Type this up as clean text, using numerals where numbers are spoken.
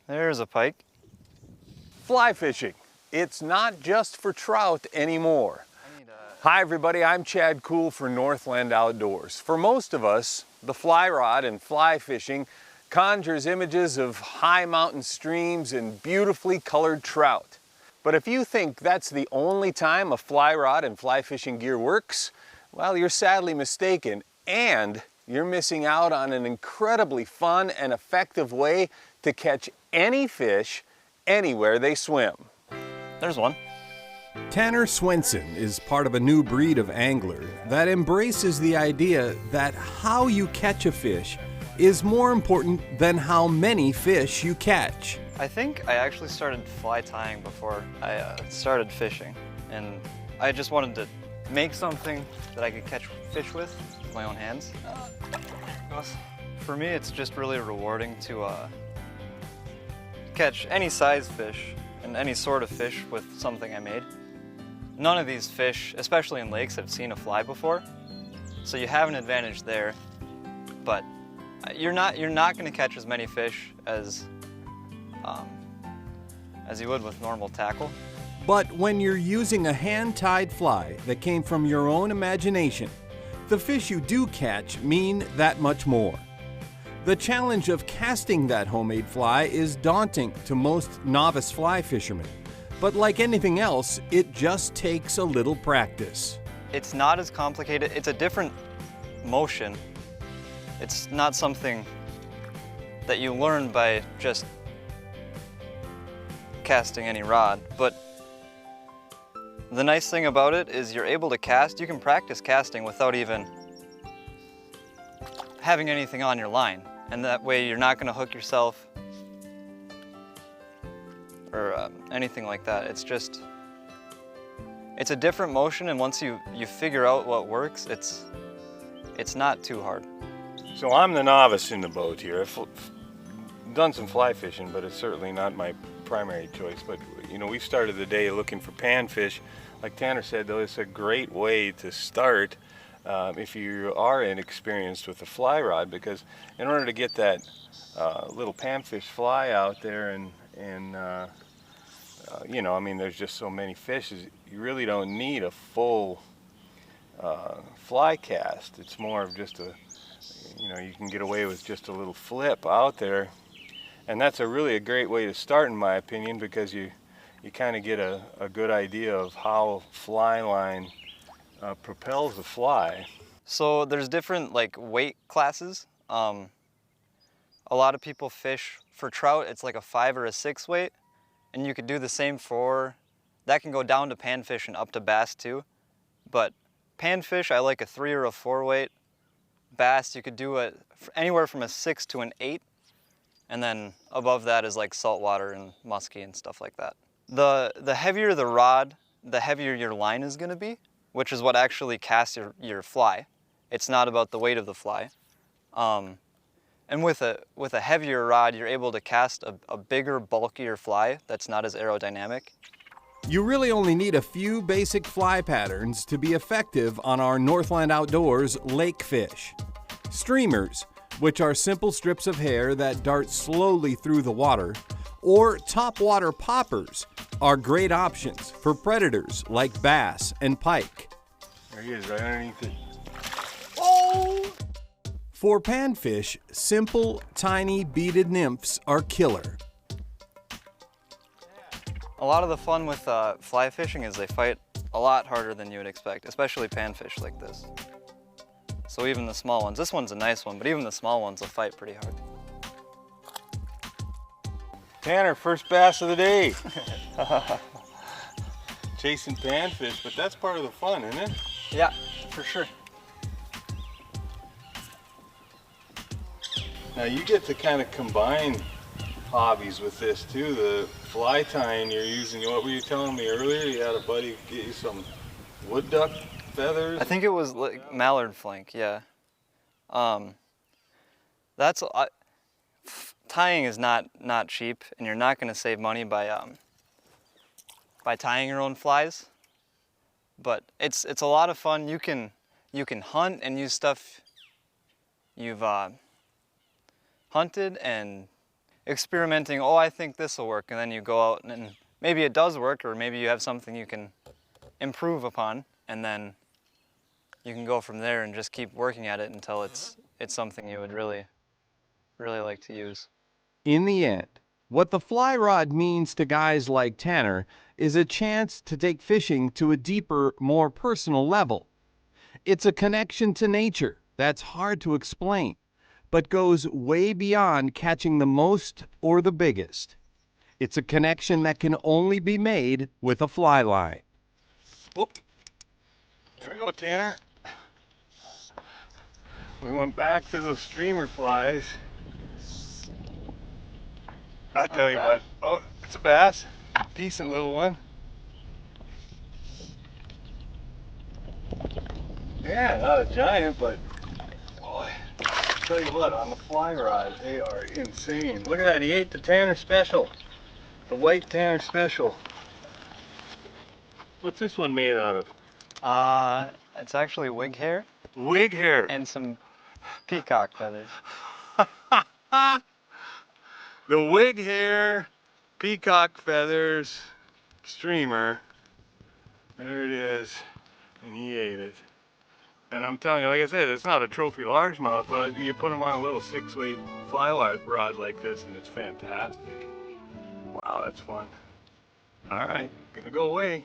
There's a pike. Fly fishing. It's not just for trout anymore. Hi everybody, I'm Chad Cool for Northland Outdoors. For most of us, the fly rod and fly fishing conjures images of high mountain streams and beautifully colored trout. But if you think that's the only time a fly rod and fly fishing gear works, well, you're sadly mistaken, and you're missing out on an incredibly fun and effective way to catch any fish anywhere they swim. There's one. Tanner Swenson is part of a new breed of angler that embraces the idea that how you catch a fish is more important than how many fish you catch. I think I actually started fly tying before I started fishing, and I just wanted to make something that I could catch fish with my own hands. For me, it's just really rewarding to catch any size fish and any sort of fish with something I made. None of these fish, especially in lakes, have seen a fly before, so you have an advantage there. But you're not going to catch as many fish as you would with normal tackle. But when you're using a hand-tied fly that came from your own imagination, the fish you do catch mean that much more. The challenge of casting that homemade fly is daunting to most novice fly fishermen. But like anything else, it just takes a little practice. It's not as complicated. It's a different motion. It's not something that you learn by just casting any rod. But the nice thing about it is you're able to cast. You can practice casting without even having anything on your line. And that way you're not going to hook yourself or anything like that. It's a different motion, and once you figure out what works, it's not too hard. So I'm the novice in the boat here. I've done some fly fishing, but it's certainly not my primary choice. But you know, we started the day looking for panfish. Like Tanner said, though, it's a great way to start if you are inexperienced with a fly rod, because in order to get that little panfish fly out there and you know, I mean, there's just so many fish, you really don't need a full fly cast. It's more of just you know, you can get away with just a little flip out there. And that's really a great way to start, in my opinion, because you kind of get a good idea of how fly line propels the fly. So there's different like weight classes. A lot of people fish for trout, it's like a 5 or a 6 weight. And you could do the same that can go down to panfish and up to bass too. But panfish, I like a 3 or a 4 weight. Bass, you could do anywhere from a 6 to an 8. And then above that is like saltwater and muskie and stuff like that. The heavier the rod, the heavier your line is gonna be, which is what actually casts your fly. It's not about the weight of the fly. And with a heavier rod, you're able to cast a bigger, bulkier fly that's not as aerodynamic. You really only need a few basic fly patterns to be effective on our Northland Outdoors lake fish. Streamers, which are simple strips of hair that dart slowly through the water, or topwater poppers are great options for predators like bass and pike. There he is, right underneath it. Oh! For panfish, simple, tiny, beaded nymphs are killer. A lot of the fun with fly fishing is they fight a lot harder than you would expect, especially panfish like this. So even the small ones, this one's a nice one, but even the small ones will fight pretty hard. Tanner, first bass of the day. Chasing panfish, but that's part of the fun, isn't it? Yeah, for sure. Now you get to kind of combine hobbies with this too. The fly tying you're using, what were you telling me earlier? You had a buddy get you some wood duck feathers? I think it was like mallard flank, yeah. Tying is not cheap, and you're not going to save money by tying your own flies. But it's a lot of fun. You can hunt and use stuff you've hunted, and experimenting, oh, I think this will work, and then you go out and maybe it does work, or maybe you have something you can improve upon, and then you can go from there and just keep working at it until it's something you would really like to use. In the end, what the fly rod means to guys like Tanner is a chance to take fishing to a deeper, more personal level. It's a connection to nature that's hard to explain, but goes way beyond catching the most or the biggest. It's a connection that can only be made with a fly line. Whoop. There we go, Tanner. We went back to those streamer flies. I tell you what, oh, it's a bass. Decent little one. Yeah, not a giant, but boy, I tell you what, on the fly rod, they are insane. Look at that, he ate the Tanner Special. The white Tanner Special. What's this one made out of? It's actually wig hair Wig hair. and some peacock feathers. The wig hair, peacock feathers, streamer. There it is. And he ate it. And I'm telling you, like I said, it's not a trophy largemouth, but you put them on a little 6-weight fly rod like this and it's fantastic. Wow, that's fun. All right, gonna go away.